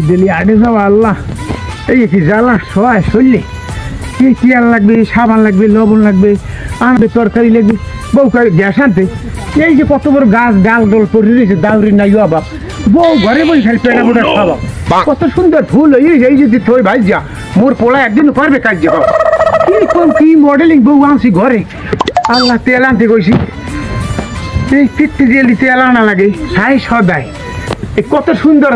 দিলি আগে যাও আল্লাহ এই কি জ্বালা সবাই শরীরে কি তেল লাগবে সাবান লাগবে লবণ লাগবে আনবে তরকারি লাগবে বউ গ্যাস আনতে এই যে কত বড় গাছ ডাল ডোল পড়ে রয়েছে দাউরি নাই অভাব বউ ঘরে বই খালি পেটা পোটা খাওয়া কত সুন্দর ফুল এই যদি থই ভাই যা মোর পোলা একদিন পারবে কাজ যাবো কি মডেলিং বউ আনছি ঘরে আল্লাহ তেল আনতে কইছি এই পিঠতে দিয়ে তেল আনা লাগে সাই সদাই এই কত সুন্দর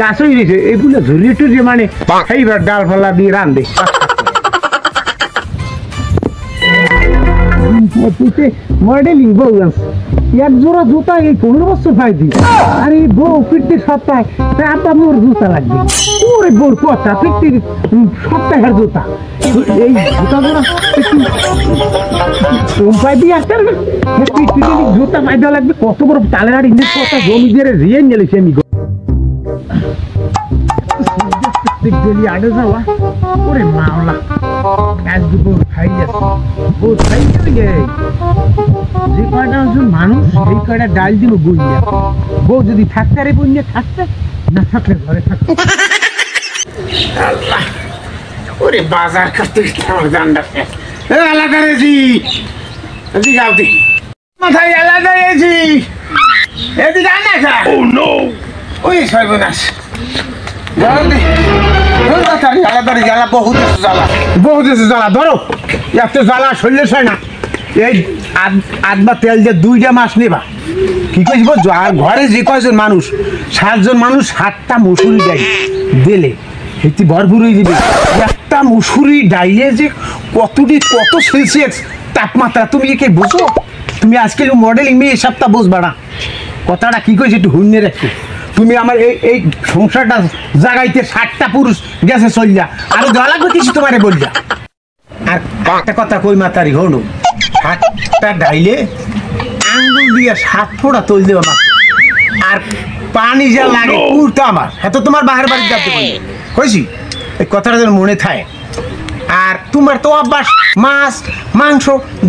গাছ হয়ে গেছে এগুলো ঝুরিয়ে টুরিয়ে মানে এইবার ডাল ফালা দিয়ে রান্ধে মডেলিং বউ আছে এক জোড়া জুতা এই 15 বছর পাই দি আর এই বউ ফিরতে সপ্তাহে আব্বা মোর জুতা লাগবে ওরে বউর কথা ফিরতে সপ্তাহের জুতা এই জুতা জোড়া পাই দিয়ে আসতে জুতা পাই দেওয়া লাগবে কত বড় তালের আর ইংরেজ কথা জমি দিয়ে রিয়ে নিয়েছি আমি আগে যাওয়া ওরে মাওলা আজ বউ খাই যাচ্ছে বউ খাই যাবে যে কয়টা মানুষ সেই কয়টা ডাল দিব বইয়া বউ যদি থাকতে আরে বইয়া থাকতে না থাকলে ঘরে থাকতে আল্লাহ ওরে বাজার করতে আমার জানডা আলাদা রেজি এদিকে গাউতি মাথায় আলাদা রেজি এদিকে আনা খা ও নো ওই সর্বনাশ বহুত জ্বালা ধরো এত জ্বালা শরীরে হয় না এই আধবা তেল দিয়ে 2টা মাছ নেবা কি কইব আর ঘরে যে কয়জন মানুষ 7জন মানুষ 7টা মুসুরি ডাই দিলে এটি ভরপুর হয়ে যাবে একটা মুসুরি ডাইলে যে কত সেলসিয়াস তাপমাত্রা তুমি একে বুঝো তুমি আজকে মডেলিং মেয়ে সপ্তাহ বুঝবা না কথাটা কি কইছে একটু হুন্নে রাখো তুমি আমার এই সংসারটা জাগাইতে 7টা পুরুষ গেছে চললা আর গলা কিছু তোমারে বললা আর একটা কথা কই মাতারি হলো 7টা ডাইলে আঙ্গুল দিয়ে 7 ফোঁটা তৈল দেবা মাত্র আর পানি যা লাগে পুরোটা আমার এত তোমার বাহির বাড়ি যাতে কইছি এই কথাটা যেন মনে থাকে আর তোমার তো অভ্যাস মাছ মাংস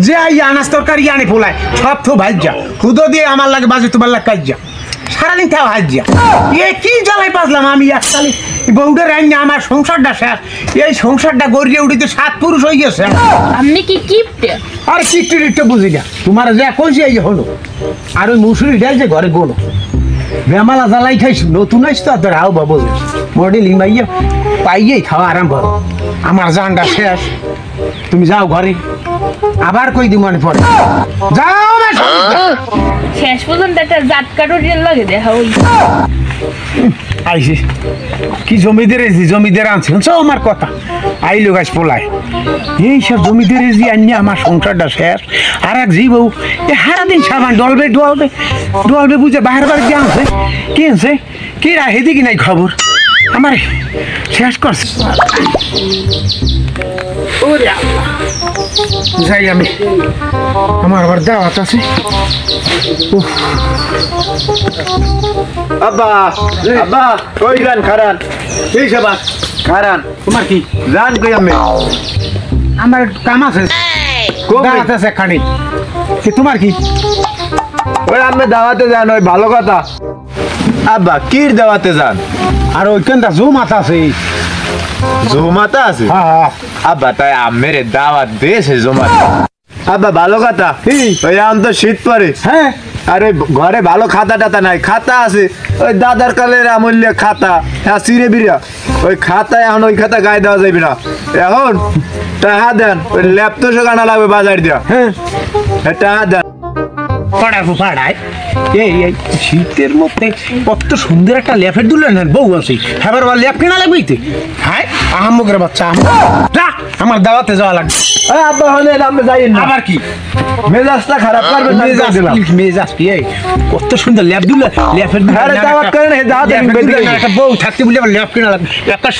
যে আনাজ তরকারি আনে পোলায় সব তো ভাজ্যা খুদো দিয়ে আমার লাগে বাজে তোমার লাগে কাজ্যা সারাদিন খাওয়া হাজিয়া এ কি জ্বালাই পাসলাম আমি একসালে বউটা রান্না আমার সংসারটা শেষ এই সংসারটা গড়িয়ে উঠিতে 7 পুরুষ হয়ে গেছে আপনি কি কিপটে আরে কিপটে বুঝি না তোমার যা কইছি এই হলো আর ওই মুসুরি ডাল যে ঘরে গোলো বেমালা জ্বালাই খাইছি নতুন আসতো তোর আও বাবু মডেলিং মাইয়া পাইয়েই খাওয়া আরাম করো আমার জানটা শেষ তুমি যাও ঘরে আবার কই দি মনে পড়ে যাও না শেষ পর্যন্ত একটা জাটকাটো রেল লাগে দেখা ওই আইসি কি জমিদের আনছে শুনছো আমার কথা আইলো গাছ পোলায় এইসব জমিদের আনিয়ে আমার সংসারটা শেষ আর এক জীব এ সারাদিন সাবান ডলবে বুঝে বাহির বাড়ি আনছে কি আনছে কে রাখে দেখি নাই খবর আমার শেষ করছে যাই আমি আমার আবার দাওয়াত আছে আব্বা আব্বা কই গান খারান এই সবা খারান তোমার কি জান কই আমি আমার কাম আছে দাওয়াত আছে খানি কি তোমার কি ওই আমি দাওয়াতে যান ওই ভালো কথা আব্বা কির দাওয়াতে যান আর ওইখানটা জুমাতা আছে জুমাতা আছে হ্যাঁ আব্বা তাই আমের দাওয়াত দিয়েছে জুমাতা আব্বা ভালো কথা ওই আম তো শীত পরে হ্যাঁ আরে ঘরে ভালো খাতা টাতা নাই খাতা আছে ওই দাদার কালের আমূল্য খাতা হ্যাঁ সিরে বিরা ওই খাতায় এখন ওই খাতা গায়ে দেওয়া যাবে না এখন টাকা দেন ওই ল্যাপটপ গানা লাগবে বাজার দিয়া হ্যাঁ টাকা দেন পাড়ায় এই শীতের মধ্যে কত সুন্দর একটা ল্যাপের দুলেন বউ আছে হ্যাঁ ল্যাপ কেনা লাগবে হ্যাঁ আহমকের বাচ্চা আমার দাওয়াতে যাওয়া লাগবে আব্বা হলে আমরা যাই না আবার কি মেজাজটা খারাপ করবে মেজাজ কি কত সুন্দর ল্যাপ দুলে ল্যাপের দাওয়াত করে না দাওয়াত একটা বউ থাকতে বলে আবার ল্যাপ কেনা লাগবে একটা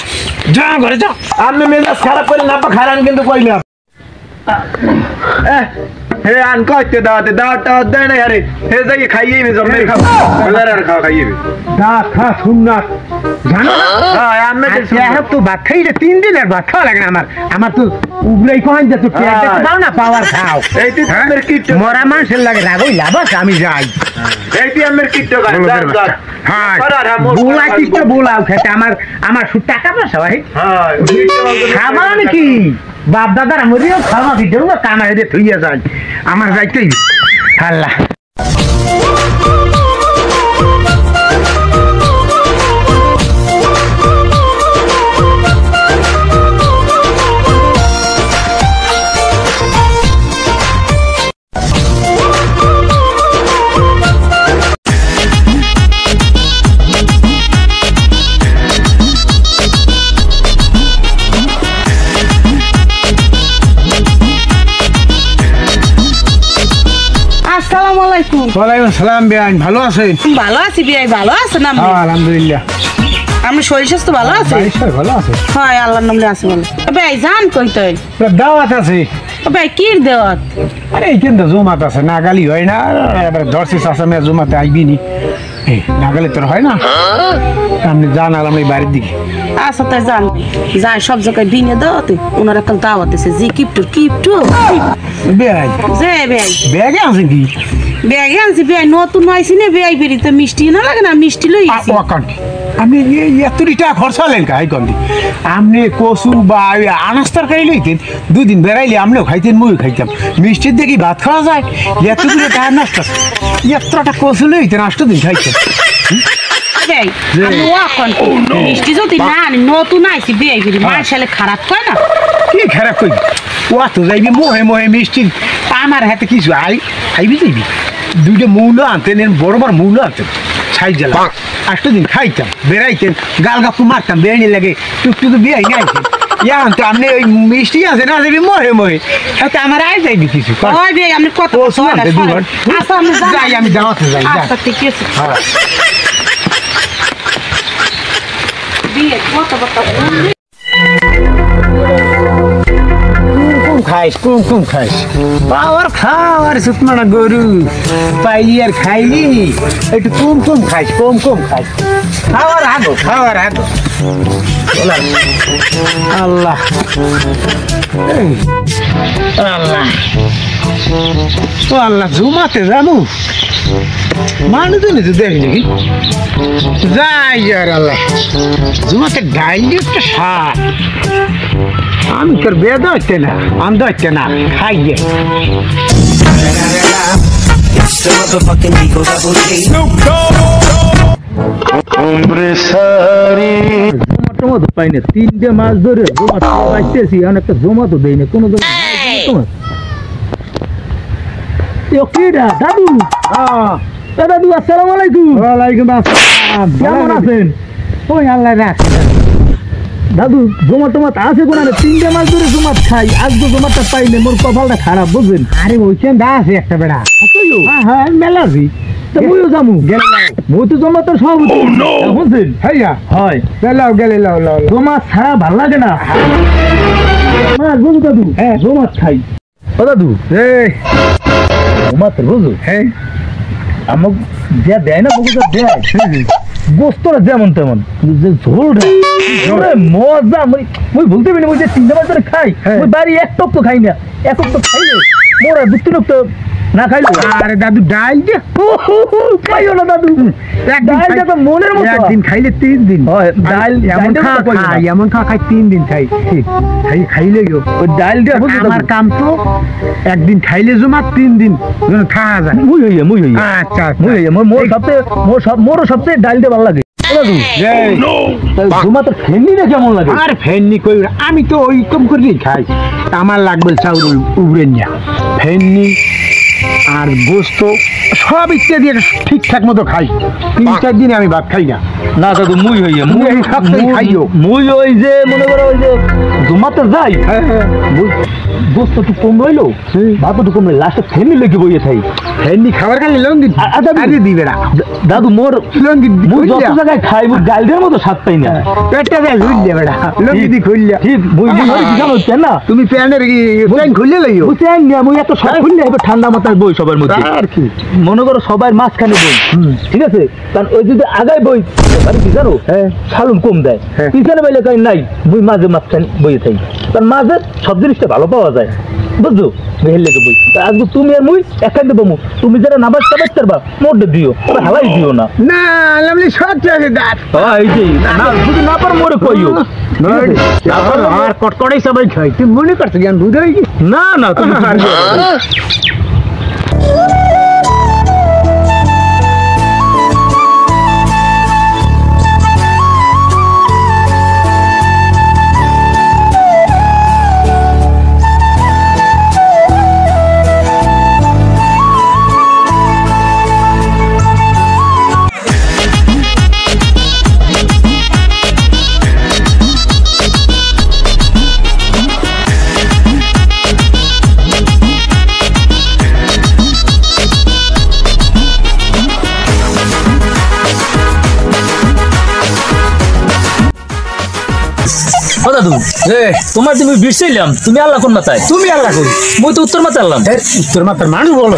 যা ঘরে যা আপনি মেজাজ খারাপ করে না খারান কিন্তু কইলাম হে আন কইতে দাওয়াতে দাওয়াতটা দেয় না আরে হে যাই খাইয়েবি জম্মে খাও বলার আর খাওয়া খাইয়েবি দা খা সুন্নাত জানো হ্যাঁ আমি তো ভাত খাইলে 3 দিন আর ভাত খাওয়া লাগে না আমার তো উগলাই কহান যে তো পেট দাও না পাওয়ার খাও এই তুই আমার কিট মরা মানুষের লাগে রাগই লাভ আছে আমি যাই এই তুই আমার কিট হ্যাঁ বুলা কিট বুলাও খেতে আমার টাকা পয়সা ভাই খাবা নাকি বাপ দাদার মরিও খাওয়া কি দেবো কানা হেরে থইয়া যায় আমার যাইতেই আল্লাহ ওয়ালাইকুম আসসালাম বেআইন ভালো আছেন ভালো আছি বিয়াই ভালো আছেন আপনি হ্যাঁ আলহামদুলিল্লাহ আপনি শরীর স্বাস্থ্য ভালো আছে ভালো আছে হয় আল্লাহর নামে আছে ভালো ভাই জান কই তাই দাওয়াত আছে ভাই কির দেওয়াত আরে কিন্তু জমাত আছে নাগালি হয় না এবার ধরছিস আসামে জমাতে আইবি নি নাগালি তোর হয় না আপনি জান আর আমি বাড়ির দিকে আচ্ছা তাই জান যাই সব জায়গায় দিনে দাওয়াতে ওনারা কাল দাওয়াত আছে জি কিপটু বেআইন যে ভাই ব্যাগে আছে কি ব্যাগে আনছি ভাই নতুন আইছি না ভাই বেরিতে মিষ্টি না লাগে না মিষ্টি লই আইছি ওয়াকান্টি আপনি এতটি টাকা খরচা হলেন কা হাইকন্দি আপনি কচু বা আনাজ তরকারি লইতেন 2 দিন বেড়াইলে আপনিও খাইতেন মুই খাইতাম মিষ্টির দেখি ভাত খাওয়া যায় এতগুলো টাকা নষ্ট এতটা কচু লইতেন 8 দিন খাইতেন ভাই আমি ওয়াকন মিষ্টি যদি না আনি নতুন আইছি ভাই বেরি মাশাআল্লাহ খারাপ কয় না কি খারাপ কই ও তো যাইবি মোহে মিষ্টি আমার হাতে কিছু আইবি যাইবি 2টা মূল্য আনতেন বড় মূল্য আনতেন ছাই জ্বালা 8 দিন খাইতাম বেড়াইতেন গাল গাপু মারতাম বেড়ি লাগে টুকটুকু বিয়াই নাইতেন ইয়ান তো আপনি ওই মিষ্টি আছে না যাবি মোহে হাতে আমার আই যাইবি কিছু ওই ভাই আপনি কত আচ্ছা আমি যাই আমি দাওয়াতে যাই আচ্ছা ঠিক আছে হ্যাঁ বিয়ে কত কুম খাইস পাওয়ার খাওয়ার সুতমানা গরু পাইলি আর খাইলি একটু কুম খাইস কম খাইস খাওয়ার আগো আল্লাহ আল্লাহ ও আল্লাহ জুমাতে জানু মানুষজন তো দেখি যাই আর আল্লাহ জুমাতে গাইলি একটা সার আমি তোর বেদ হচ্ছে না আন্দ হচ্ছে না খাইয়ে জমাটো পাই না 3টে মাছ ধরে জমাটো পাইতেছি এখন একটা জমাটো দেই না কোনো দাদু দাদু আসসালামু আলাইকুম ওয়ালাইকুম আসসালাম কেমন আছেন ওই আল্লাহ রাখ দাদু জমাট আছে কোন 3টে মাছ ধরে জমাট খাই আজ তো জমাটটা পাইলে মোর কপালটা খারাপ বুঝলেন আরে ওইখান দা আছে একটা বেড়া হ্যাঁ মেলাজি তো মুইও যামু গেলে মই তো জমাট সব বুঝছেন হ্যাঁ হয় গেলে লাও জমাট ছাড়া ভাল লাগে না মাছ বুঝু দাদু হ্যাঁ জমাট খাই ও দাদু জমাট বুঝু হ্যাঁ আমাক যা দেয় না বুঝু দেয় গোস্তরা যেমন তেমন যে ঝোলটা মজা মই বলতে পারি ওই যে 3টে মাছ ধরে খাই ওই বাড়ি এক টপ তো খাই না এক টপ তো খাইলে মোরা 2 টপ তো না খাইলে আরে দাদু ডাল যে খাইও না দাদু ডালটা তো মনের মতো একদিন খাইলে 3 দিন হয় ডাল এমন খাই 3 দিন খাই খাইলে গো ওই ডালটা আমার কাম তো একদিন খাইলে জমা 3 দিন খাওয়া যায় মুই হইয়া আচ্ছা মুই হইয়া মোর সবচেয়ে ডালটা ভালো লাগে জমা তো ফেননি না কেমন লাগে আর ফেননি কই আমি তো ওই কম করেই খাই আমার লাগবে চাউল উবরে নিয়া ফেননি আর গোস্ত সব ইত্যাদি ঠিকঠাক মতো খাই 3-4 দিনে আমি ভাত খাই না না দাদু মুই হইয়া মুই খাইও মুই ওই যে মনে করো ওই যে জমাতে যাই গোস্ত একটু কম রইলো ভাত একটু কম রইল লাস্টে ফেননি লেগে বইয়ে খাই ফেননি খাবার খাইলে লঙ্গি আগে দিবে না দাদু মোর লঙ্গি মুই যত জায়গায় খাই মুই গালদের মতো স্বাদ পাই না পেটটা দেয় লুই দে বেড়া লঙ্গি দি খুললে ঠিক মুই কি জানো না তুমি প্যানের কি প্যান খুললে লইও মুই প্যান নিয়া মুই এত সব খুললে এবার ঠান্ডা মাথা মাঝ বই সবার মধ্যে আর কি মনে করো সবার মাঝখানে বই ঠিক আছে কারণ ওই যদি আগায় বই মানে কি জানো সালুন কম দেয় পিছনে বইলে কই নাই বই মাঝে মাঝখানে বইয়ে থাকি কারণ মাঝে সব জিনিসটা ভালো পাওয়া যায় বুঝছো বেহেল লেগে বই আজকে তুমি আর মুই একাই দেবো তুমি যারা নামাজ টাবাজ পারবা মোটে দিও হালাই দিও না না আলমলি সত্যি আছে দাঁত এই যে না যদি না পার মোরে কইও আর কটকটাই সবাই খাই তুই মনে করছো জ্ঞান বুঝে গেছি না না তুমি দাদু তোমার তুমি বিরসাইলাম তুমি আল্লাহ কোন মাথায় তুমি আল্লাহ করি মুই তো উত্তর মাথায় আল্লাম উত্তর মাথার মানুষ বলো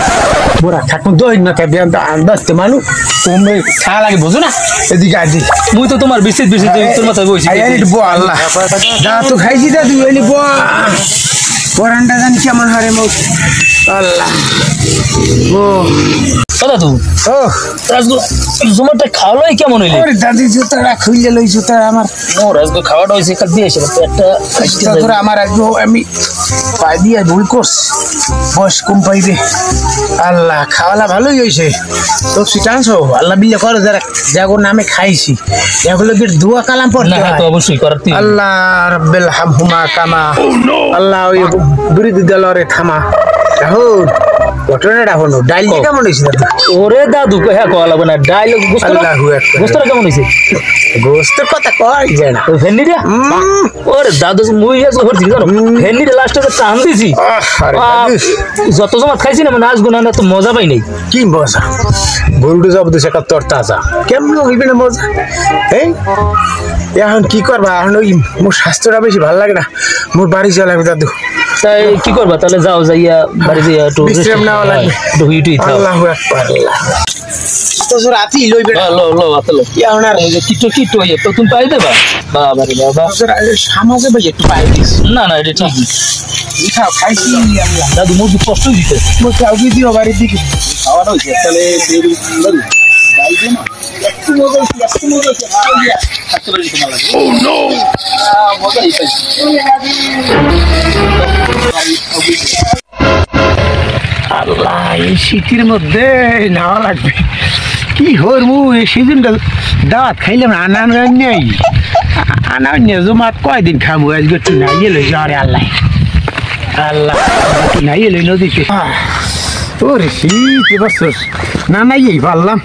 মোরা ঠাকুর দই না থাকবে আন্দাজতে মানুষ তুমি ছাড়া লাগে বোঝো না এদিকে আজি মুই তো তোমার বিরসিত উত্তর মাথায় বইছি বো আল্লাহ যা তো খাইছি দা তুই এলি বো পরানটা জানি কেমন হারে মো আল্লাহ ও দাদু ও তোমারটা খাওয়ালাই কেমন হইলে ওরে দাদি জুতাটা খুইলে লই জুতা আমার মোর আজকে খাওয়াটা হয়েছে কাল দিয়ে এসে একটা তোরা আমার একদম আমি পাই দিয়ে ভুল করছি বয়স কম পাইবে আল্লাহ খাওয়ালা ভালোই হয়েছে তো সিটানছো আল্লাহ বিয়ে করো যারা যাগোর নামে খাইছি এগুলো কি দোয়া কালাম পড়তে না হয় তো অবশ্যই করার আল্লাহ রাব্বিল হামহুমা কামা আল্লাহ ওই বিরোধী দলরে থামা এখন ঘটনাটা হলো ডাইল কেমন হয়েছে দাদা ওরে দাদু হ্যাঁ কয়া লাগবে না ডাইলগ আল্লাহু আকবার গোস্তটা কেমন হয়েছে গোস্তের কথা কয় যায় না ভেন্ডিটা ওরে দাদু মুই আজকে করছি জানো ভেন্ডিটা লাস্টে টান দিছি আরে দাদু যত জমা খাইছি না মানে আজকে না তো মজা পাই নাই কি মজা গরুটা জব দিছে একটা তোর তাজা কেমন হইবে না মজা এই এখন কি করবা এখন ওই মোর স্বাস্থ্যটা বেশি ভালো লাগে না মোর বাড়ি যাওয়া লাগবে দাদু তাই কি করবা তাহলে যাও যাইয়া বাড়ি যাইয়া একটু বিশ্রাম নেওয়া লাগবে একটু হুইটুই খাও আল্লাহু আকবার তো রাতি লইবে না লো লো আসলে এখন আর কিটো কিটো ইয়ে তো তুমি পাই দেবা বাবা রে বাবা সামাজে ভাই একটু পাই দিস না না এটা ঠিক খাও খাইছি আল্লাহ দাদু মুখ কষ্ট দিতে মোর কাউকে দিও বাড়ির দিকে খাওয়াটা হয়েছে তাহলে দাদু যাই দে না একটু মজা হয়েছে থাকতে পারি তোমার লাগে ও নো মজাই পাইছি আল্লাহ এই শীতের মধ্যে নেওয়া লাগবে কি হরমু এই সিজনটা দাঁত খাইলাম আনা নেই আনা নিয়ে জমাত কয়দিন খামু আজকে একটু নাইয়ে লই আরে আল্লাহ আল্লাহ একটু নাইয়ে লই নদীতে ওরে শীত এবছর না নাইয়েই পারলাম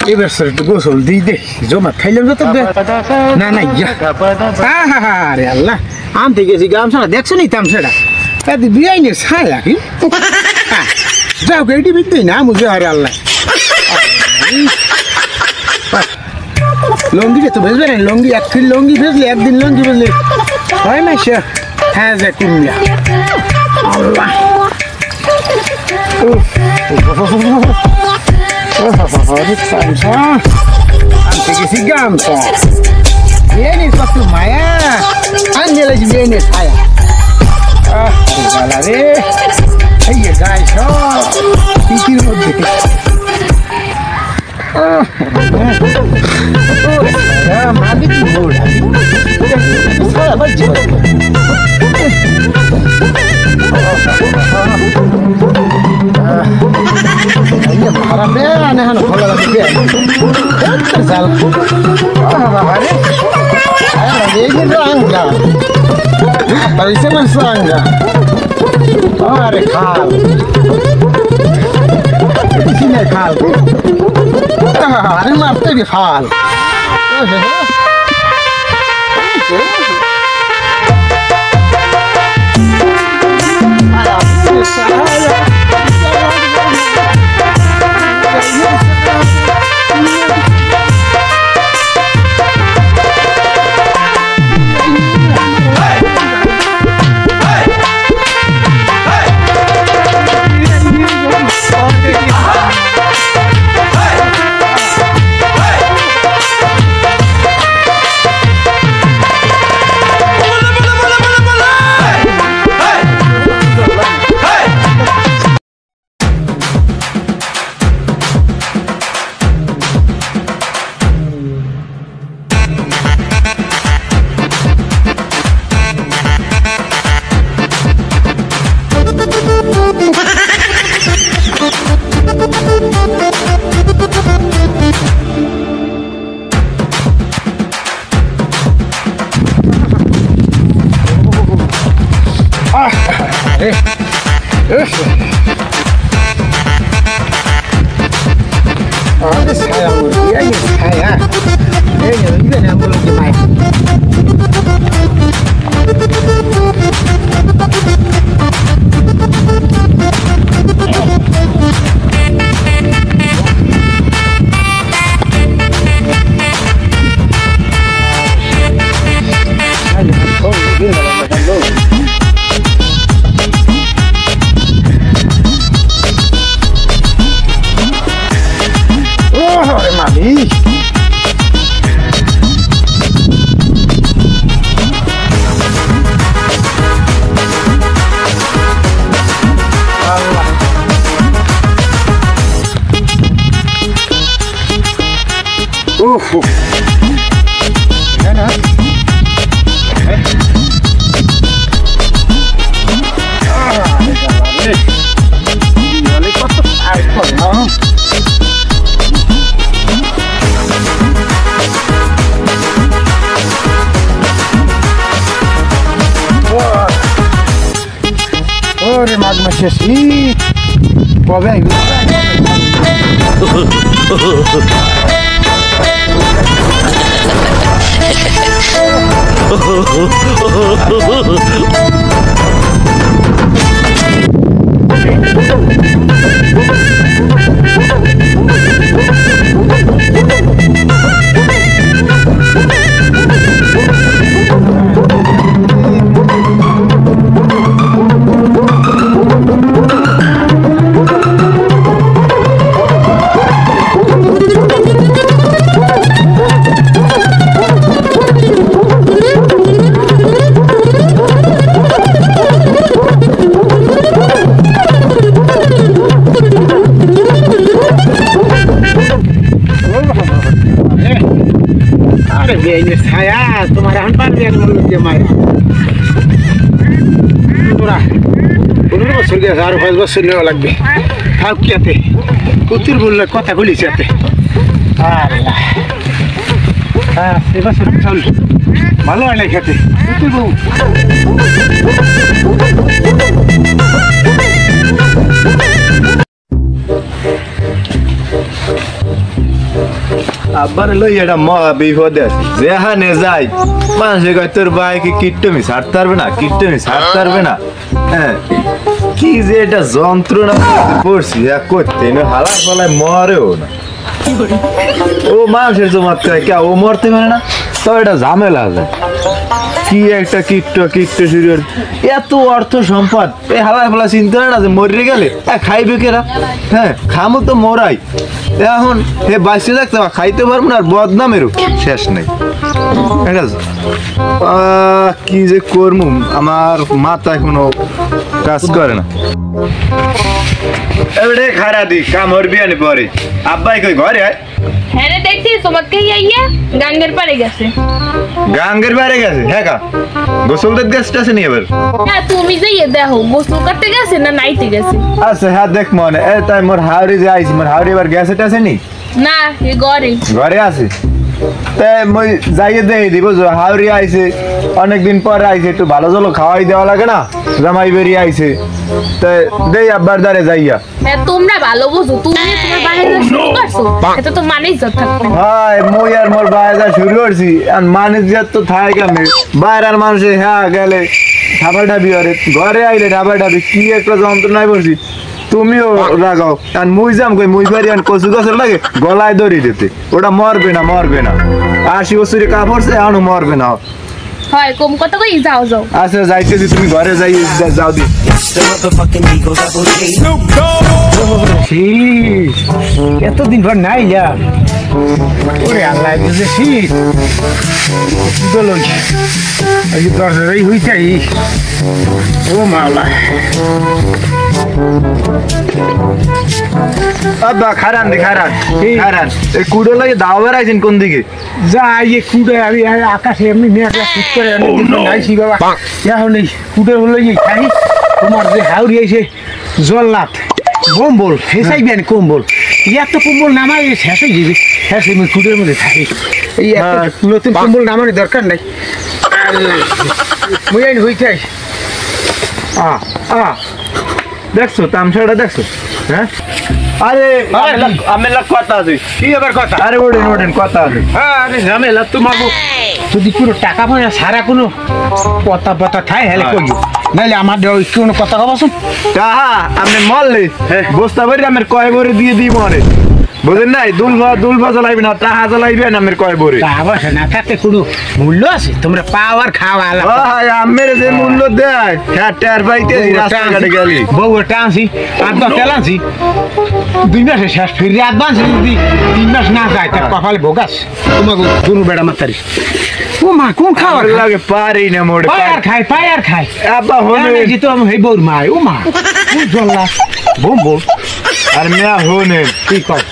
এবছর একটু গোসল দিই দে জমাত খাইলাম যত না নাই আরে আল্লাহ আনতে গেছি গামছাড়া দেখছো নি তামছাড়া তাতে বিয়াইনের ছায়া কি যাও গেটি বিদ্যে না মুঝে আরে আল্লাহ লঙ্গি তো ভেজবে না লঙ্গি এক ফির লঙ্গি ভেজলে একদিন লঙ্গি ভেজলে হয় না সে হ্যাঁ যে কুমিয়া আল্লাহ আনতে গেছি গামছা বিয়াইনের কত মায়া আনতে লাগছি বিয়াইনের ছায়া বালা রে এই যে গায়ে সব পিঠির মধ্যে মাঝে কি ভোর খারাপ রে না ভালো লাগবে জাল বাবা রে এই যে আঙ্গা পাইছে মাংস আঙ্গা আরে খাল কিনে খাল আরে মারতে গে খাল Saya mulia ini saya. Ini yang belum dimai. Mami. Gana. Ore magma sih. Pô, vem. Ini saya तुम्हारा हंपार दिया मुल्क के माया पूरा उन्होंने बस सुन गया 4-5 बस सुनने वाला लग गए था क्या थे कुत्तर बोलने कथा बोली जाते अल्लाह हाँ ये बस चल मालूम है नहीं कहते कुत्तर बोल আব্বার লই এটা মহা বিপদ আছে যেখানে যাই মানুষে কয় তোর ভাইকে কিট্টমি ছাড়তে পারবে না কিট্টমি ছাড়তে পারবে না হ্যাঁ কি যে এটা যন্ত্রণা পড়ছি এক করতে হালা ফলায় মরেও না ও মানুষের জমাত করে কে ও মরতে পারে না তো এটা ঝামেলা আছে কি একটা কিট্ট শুরু এত অর্থ সম্পদ এই হালায় ফলা চিন্তা না যে মরে গেলে খাইবে কেরা হ্যাঁ খামো তো মরাই এখন হে বাঁচিয়ে থাকতে খাইতে পারবো না আর বদনামেরও শেষ নেই কি যে করবো আমার মাথা এখনো কাজ করে না এবারে খারা দি কাম হরবি আনি পরে আব্বাই কই ঘরে আয় হ্যাঁ রে দেখছি তোমাকে আইয়া গাঙ্গের পাড়ে গেছে গাঙ্গের বাইরে গেছে হ্যাঁ কা গোসল দিতে গেছে আছে নি এবার হ্যাঁ তুমি যাইয়ে দেখো গোসল করতে গেছে না নাইতে গেছে আচ্ছা হ্যাঁ দেখ মনে এ তাই মোর হাওড়ি যে আইছি মোর হাওড়ি এবার গেছে আছে নি না এ ঘরে ঘরে আছে তাই মই যাইয়ে দেই দিব যে হাওড়ি আইছে অনেকদিন পরে আইছে একটু ভালো জলো খাওয়াই দেওয়া লাগে না জামাই বেরিয়ে আইছে তাই দেই আব্বার দারে যাইয়া হ্যাঁ তোমরা ভালো বুঝো তুমি তোমার বাইরে শুরু করছো এটা তো মানেই যত থাকবে হাই মই আর মোর বাইরে শুরু করছি আর মানে যে তো থাই কেমনে বাইরের মানুষে হ্যাঁ গেলে খাবার ডাবি আরে ঘরে আইলে খাবার ডাবি কি একটা যন্ত্রণায় পড়ছি তুমিও লাগাও আর মুই যাম কই মুই পারি আর কচু গাছের লাগে গলায় দড়ি দিতে ওটা মরবে না 80 বছরে কাপড়ছে এখনো মরবে না হয় কম কত কই যাও আচ্ছা যাইতেছি তুমি ঘরে যাও দি এতদিন পর নাই যা ওরে আল্লাহ বুঝে শীত দোল এই দরজাই হইছে ও মাওলা আব্বা খারান এই কুড়ো লাগে দাওয়ার আইছেন কোন দিকে যা এই কুড়ে আমি আকাশে এমনি মেঘলা ঠিক করে নাইছি বাবা এখন এই কুড়ে হলো এই খাই তোমার যে হাউরি আইছে জল্লাত কম্বল ফেসাইবি আনি কম্বল এত কম্বল নামাই শেষ হয়ে যাবি শেষ আমি কুড়ের মধ্যে থাকি এই নতুন কম্বল নামানোর দরকার নাই মুই আইন হইতে দেখছো তামসাটা দেখছো? হ্যাঁ আরে আমি কথা আছে। কি আবার কথা? আরে ওঠেন কথা আছে। আরে ঝামেলা তোমাকে যদি কোনো টাকা পয়সা সারা কোনো কথা থাকে হেলে কইও, নাইলে আমার কোনো কথা কবাসুন। তাহা আপনি মরলে বস্তা ভরি আমার কয় ভরে দিয়ে দিই মরে, বুঝেন নাই? দুলভা জ্বালাইবে না, টাহা জ্বালাইবেন আমার কয় ভরে। টাকা না থাকতে কোনো মূল্য আছে? তোমরা পাওয়ার খাওয়া আলাদা। আমের যে মূল্য দেয় হ্যাঁ টের পাইতে রাস্তাঘাটে গেলি বউ টানছি আর তো তেলানছি 2 মাসে শেষ ফিরে অ্যাডভান্স যদি 3 মাস না যায় তার কপালে ভোগাস। তোমাকে দুনু বেড়া মাতারি ও মা কোন খাওয়া লাগে পারি না মোড়ে পায়ার খাই আব্বা হনে যে তো আমি হেই বউর মা ও মা জল্লা বম্বো আর মেয়া হনে কি কর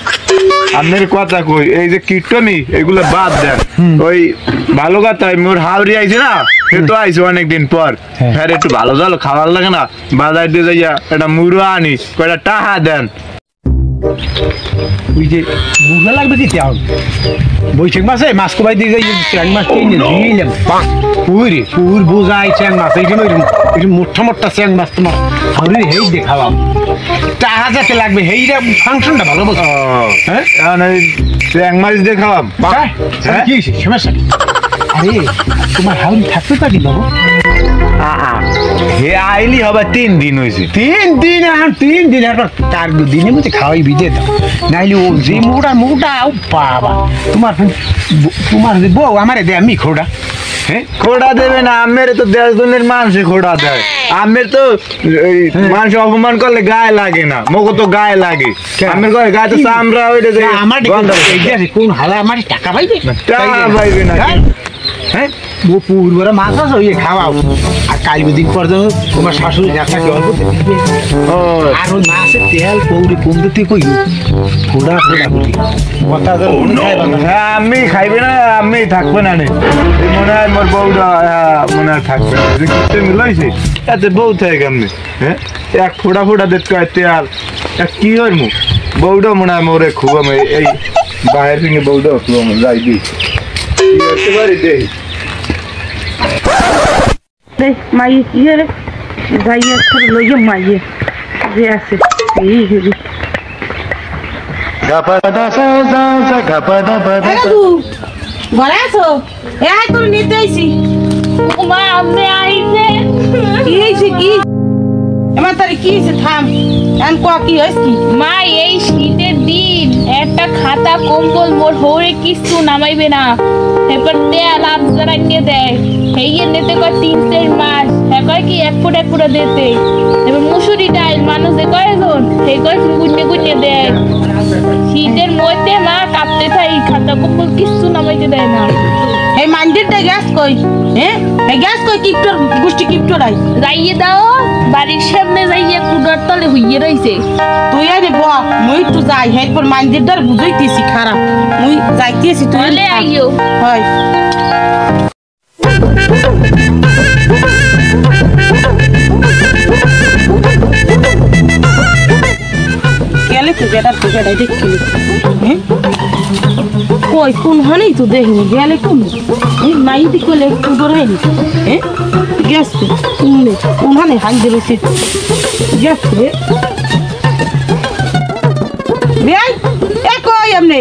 আপনার কথা কই এই যে কীর্তনি এগুলো বাদ দেন। ওই ভালো কথা মোর হাওড়ি আইছে না, সে তো আইছে অনেকদিন পর। হ্যাঁ একটু ভালো ভালো খাবার লাগে না, বাজার দিয়ে যাইয়া একটা মুড়ো আনি, কয়টা টাকা দেন। ওই যে বুঝা লাগবে কি তেমন বৈশাখ মাসে মাছ কোবাই দিয়ে যাই চ্যাং মাছ কিনে দিলাম পুরি পুর বোঝাই চ্যাং মাছ এইখানে ওই মোটা চ্যাং মাছ তোমার হাওড়ি হেই দেখালাম টাকা যাতে লাগবে হেইটা ফাংশনটা ভালো বলছো। হ্যাঁ এখন ওই ট্যাং মাছ দিয়ে খাওয়াম। হ্যাঁ কি সমস্যা কি? আরে তোমার হাওড়ি থাকতে পারি বাবু হে আইলি হবে 3 দিন হয়েছে। 3 দিন আর 3 দিন আর 4 দিনের মধ্যে খাওয়াই বিদে দাও, নাইলে ও যে মোটা ও বাবা তোমার যে বউ আমারে দে আমি খোড়া। হ্যাঁ খোড়া দেবে না, আমের তো 10 জনের মানুষে খোড়া দেয়। আমের তো মানুষ অপমান করলে গায়ে লাগে না, মগো তো গায়ে লাগে। আমের গায়ে তো চামড়া ওইটা যে আমার কোন হালা আমার টাকা পাইবে টাকা পাইবে না। হ্যাঁ ও পূর্বরা মাছ আছে ওই খাওয়াও আর কাল দিন পর্যন্ত তোমার শাশুড়ি দেখা কি অল্প আর ওই মাছের তেল পৌরি কমতে থেকে কই ফোড়া করি কথা হ্যাঁ আমি খাইবে না, আমি থাকবে না মনে হয় মোর বউটা মনে হয় থাকবে না। যে কিনতে মিলাইছে এতে বউ থাকে কেমনি? হ্যাঁ এক ফোড়া দেখতে হয় তেল কি হয় মুখ বউটা মনে হয় মোরে খুব আমি এই বাইরের সঙ্গে বউটা খুব আমি যাই দিই পারি দেই মাইয়ে কি রে যাইয়া লইয়ে মাইয়ে যে আছে এই হলি ঘরে আছো এ তোর নিতে আইছি মা আমি আইছে কি হয়েছে কি এমন তারি কি হয়েছে থাম এন ক কি হয়েছে কি মা এই শীতের দিন একটা খাতা কম্বল মোর হরে কিছু নামাইবে না এরপর তেল আবজারা নিয়ে দেয় এই নিতে কয় 3-4 মাস কয় কি 1 ফুট দিতে এবার মুসুরি ডাল মানুষে কয়জন সেই কয় গুন্নে দেয় শীতের মধ্যে মা কাঁপতে থাই খাতা কম্বল কিছু নামাইতে দেয় না। এই মান্দিরটা গ্যাস কই হ্যাঁ এই গ্যাস কই কিপটর গুষ্টি কিপটরাই যাইয়ে দাও বাড়ির সামনে যাইয়ে কুডার তলে হইয়ে রইছে তুই আরে ব মুই তো যাই এরপর মান্দিরটার বুঝাইতেছি খারাপ মুই যাইতেছি তুই তাহলে আইও হয় গেলে তো বেটাই দেখছিলি হ্যাঁ কই কোন হানেই তো দেখিনি গেলে কোন নাই দিকলে একটু ডরাইনি হ্যাঁ গেছে কোন হানে হান দিয়েছে গেছে বেআই এ কই এমনি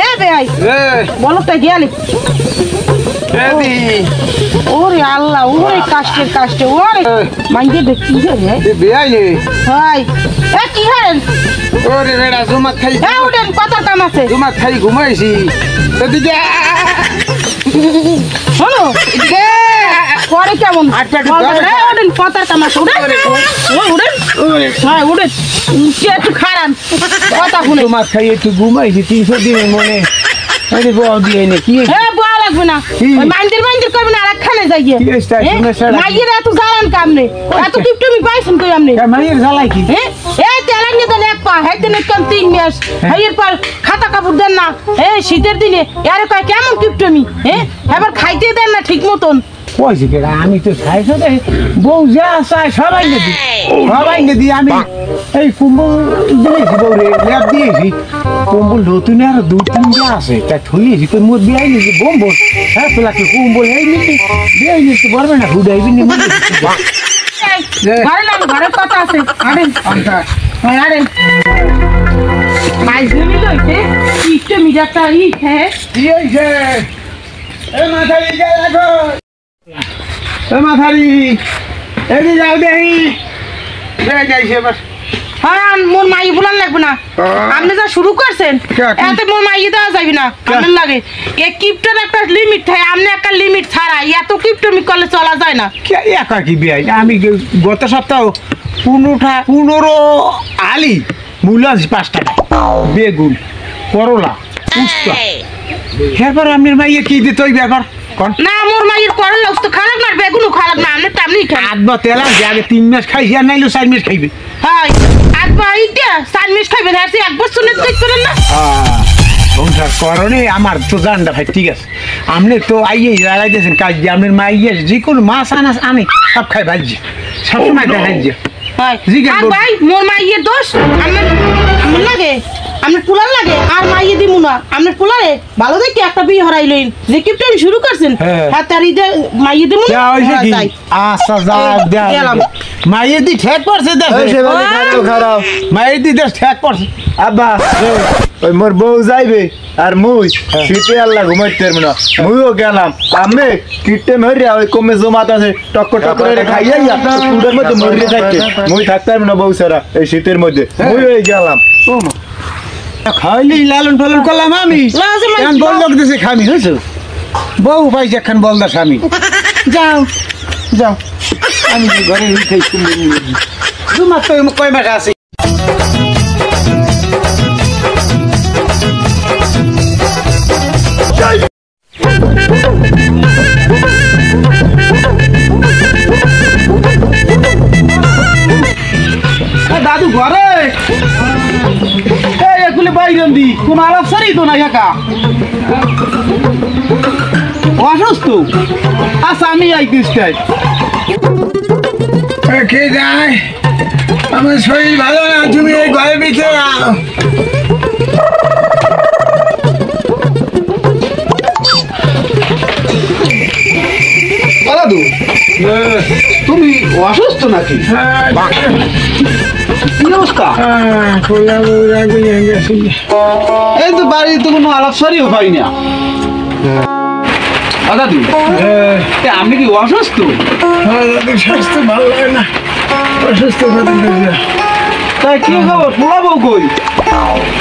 এ বেআই বলো তো গেলে ওরে আল্লাহ ওরে কাষ্টে ওরে মাইন্ডে দেখি রে বেআইনি হাই এ কি হল ওরে বেড়া জুমাত খাই এ উঠেন কত কাম আছে জুমাত খাই ঘুমাইছি এদিকে শোনো এদিকে পরে কেমন উঠেন কত কাম আছে উঠেন হ্যাঁ উঠেন একটু খারান কথা শুনে জুমাত খাই একটু ঘুমাইছি 300 দিনের মনে আরে বউ দিয়ে নে কি এ বউ লাগবে না ওই মাইন্দির করবে না আরেকখানে যাইয়ে কি হইছে শুনে স্যার মাইয়ের এত জানান কাম নেই এত টিপটমি পাইছেন কই আমনে মাইয়ের জ্বালাই কি হ্যাঁ এই তেলাঙ্গে দেন এক পা হেতে নে কম 3 মাস হেয়ের পর খাতা কাপড় দেন না এই শীতের দিনে আরে কয় কেমন টিপটমি হ্যাঁ এবার খাইতে দেন না ঠিক মতন কইছি কেডা আমি তো খাইছো দে বউ যা চায় সবাই নে দি আমি এই কুম্বল দিয়েছি বউরে ল্যাব দিয়েছি কুম্বল নতুন আর 2-3 আছে তা থইয়েছি তো মোর বিয়াই নিছি বম্বল হ্যাঁ তো লাগে কুম্বল এই নিছি বিয়াই নিছি বলবে না হুডাইবি নি মনে জামাই ঘরে না ঘরের কথা আছে আরেন আরেন মাইজুনি লইতে ইচ্ছে মিজাটা ই হ্যাঁ কি হইছে এ মাথারি দেখো এ মাথারি এদিকে যাও দেখি যাইছে বাস হ্যাঁ মোর মাই বলার লাগবে না আপনি যা শুরু করছেন এতে মোর মাই দেওয়া যাবে না আপনার লাগে এই কিপটার একটা লিমিট থাকে আপনি একটা লিমিট ছাড়া এত কিপটমি করলে চলা যায় না একা কি বিয়াই আমি গত সপ্তাহ 15 আলি মূলা 5 টাকা বেগুন করলা উস্তা এরপর আপনার মাইয়ে কি দিত ওই ব্যাপার না মোর মাইয়ের করলা উস্তা খারাপ না বেগুনও খারাপ না আপনি তেমনি খান আদবা তেলা যে আগে 3 মাস খাইছি আর নাইলো 4 মাস খাইবে হ্যাঁ আদবা এইটা 4 মাস খাইবেন আর 1 বছর নিতে করেন না সংসার করণে আমার তো জানটা ভাই ঠিক আছে আপনি তো আইয়ে লাগাইতেছেন কাজ দিয়ে আপনার মাইয়ে যে কোনো মাছ আনাস আনে সব খাই ভাজি সবসময় দেখাই যে ভাই মোর মাইয়ের দোষ আমার লাগে আপনার পোলার লাগে আর মাইয়ে দিমু না আপনার পোলারে ভালো দেখে একটা বিয়ে হরাইলেন যে কিপটামি শুরু করছেন হ্যাঁ তার ইদে মাইয়ে দিমু না আচ্ছা যা গেলাম মাইয়ে দি ঠেক পড়ছে দেখো খারাপ মাইয়ে দি দেশ ঠেক পড়ছে আব্বা ওই মোর বউ যাইবে আর মুই শীতে আল্লাহ ঘুমাইতে পারবো না মুইও গেলাম আমি কিটে মরিয়া ওই কমে জমাত আছে টক্কর টক্কর করে খাইয়াই আপনার স্কুলের মধ্যে মরিয়ে থাকতে মুই থাকতে পারবো না বউ সারা এই শীতের মধ্যে মুই ওই গেলাম খাইলি লালন পালন করলাম আমি এখন বল লোক দেশে খামি হয়েছে বউ পাইছে এখন বলদা স্বামী যাও যাও আমি ঘরে খাইছি তোমার তো কয় মাস আছে দাদু ঘরে এগুলি বাইরেন দি কোন আলাপ সারি তো না একা অসুস্থ আচ্ছা আমি আইতিস চাই কে যায় আমার শরীর ভালো না তুমি এই ঘরে বিছে দাদু তুমি অসুস্থ নাকি কি অবস্থা এই তো বাড়ি তো কোনো আলাপ সারিও হয় না দাদু আপনি কি অসুস্থ স্বাস্থ্য ভালো লাগে না অসুস্থ তাই কি খবর পোলাবো কই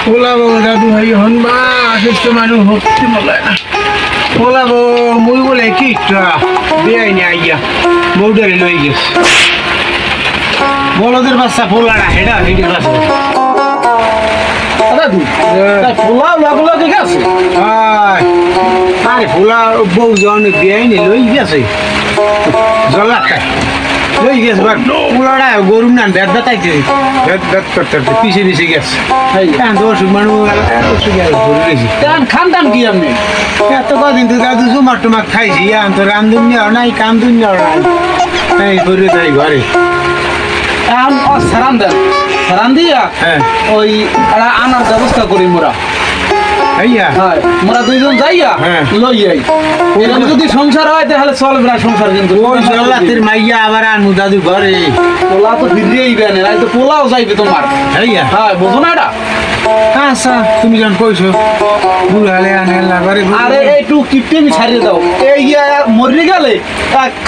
পোলাবো দাদু ভাই হন বা অসুস্থ মানুষ হচ্ছে বলে না পোলাবো মুই বলে কি বেআইনি আইয়া বউডারে লই গেছে বলদের বাচ্চা পোলাটা হেডা হেডির বাচ্চা দাদু পোলাও লাগলো ঠিক আছে আরে পোলা বউ জন বেআইনি লই গেছে জলাটাই লই গেছে বা পোলাটা গরু না ব্যাট বেতাইতে ব্যাট করতে পিছিয়ে পিছিয়ে গেছে দর্শক মানুষ খান টান কি আপনি এত কদিন তো দাদু জুমার টুমাক খাইছি তো রান্ধুন নেওয়া নাই কান্দুন নেওয়া নাই এই করে তাই ঘরে সারান দেন সারান দিয়া ওই আনার ব্যবস্থা করি মোরা মোরা দুইজন যাইয়া লই যাই এরকম যদি সংসার হয় তাহলে চলবে না সংসার কিন্তু মাইয়া আবার আনু দাদু ঘরে পোলা তো ফিরিয়েই বেন এই তো পোলাও যাইবে তোমার হ্যাঁ বুঝো না এটা আচ্ছা তুমি যখন কইছো বুড়ালে আনে লাগারে আরে একটু কিপটেমি ছাড়িয়ে দাও এই মরে গেলে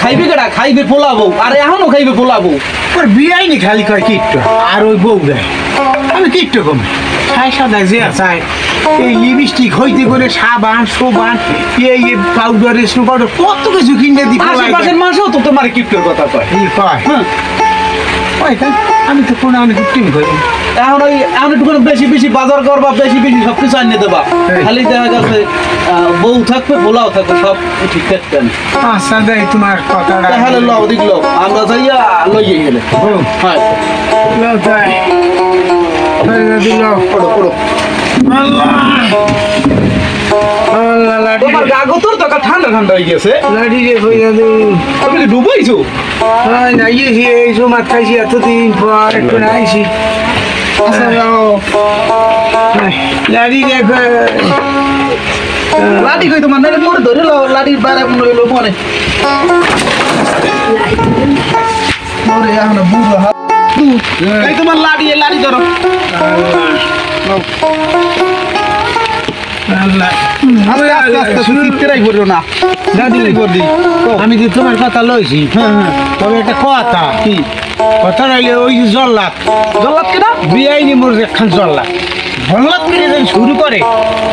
খাইবে কেডা খাইবে পোলাবো আরে এখনো খাইবে পোলাবো ওর বিয়াইনি খালি কয় কিট্টু আর ওই বউ দেয় আমি কিট্টু কমে খাই সদায় যে চাই এই লিপস্টিক হইতে করে সাবান সোবান এই পাউডার স্নো পাউডার কত কিছু কিনে দিই আশেপাশের মানুষও তো তোমার কিপটের কথা কয় কয় আমি তো কোনো আমি কিপটিং করি এখন ওই এখন একটু বেশি বেশি বাজার করবা বেশি বেশি সবকিছু আনিয়ে দেবা খালি দেখা গেছে বউ থাকবে পোলাও থাকবে সব ঠিক থাকবে আচ্ছা দেখ তোমার কথাটা তাহলে লও দেখলো আমরা যাইয়া লইয়ে গেলে হ্যাঁ লও তাই দিল পড়ো পড়ো তোমার কাগজের তো ঠান্ডা ঠান্ডা হয়ে গেছে লাঠি রে কই দাদু তুমি কি ডুবাইছো না ইয়েছি এই সময় খাইছি এতদিন পর একটু আইছি আচ্ছা যাও লাঠি রে লাঠি কই তোমার নালে মোরে ধরে লো লাঠি বাইরে মনে হইলো মনে ওরে এখন বুড়ো হাত এই তোমার লাড়ি লাড়ি ধরো আস্তে আস্তে আস্তে সুতিরাই করো না দাদি আমি যে তোমার কথা লইছি তবে একটা কথা কি কথা রইলে ওই যে জল্লাদ জল্লাদ কেনা বিআইনি মোর একখান জল্লাদ জল্লাদ করে যখন শুরু করে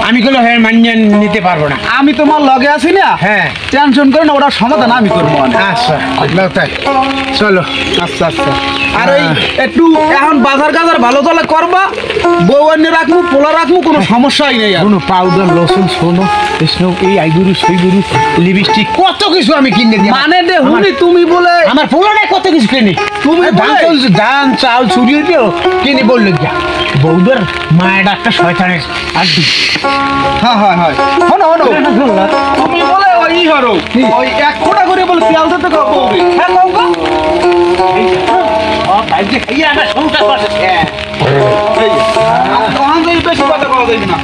আমি কোনো হ্যাঁ মানিয়ে নিতে পারবো না। আমি তোমার লগে আছি না হ্যাঁ টেনশন করে না ওরা সমাধান আমি করবো আচ্ছা তাই চলো আচ্ছা আচ্ছা আর ওই একটু এখন বাজার গাজার ভালো চলে করবা বউ আনিয়ে রাখবো পোলা রাখবো কোনো সমস্যাই নেই আর কোনো পাউডার লসুন সোনো স্নো এই আইগুরু সেইগুরু লিপস্টিক কত কিছু আমি কিনে দিই মানে দে হুনি তুমি বলে আমার পোলাটাই কত কিছু কিনি তুমি ধান চাল চুরিয়ে দিও কিনে বললো গিয়া বৌদের মায়ের একটা শয়তানের আড্ডি হ্যাঁ হ্যাঁ হ্যাঁ হনো হনো তুমি বলে ওই হরো ওই এক ফোঁটা করে বলে তেল দিতে বউ রে হ্যাঁ কও গো তখন বেশি কথা কওয়া যাইবে না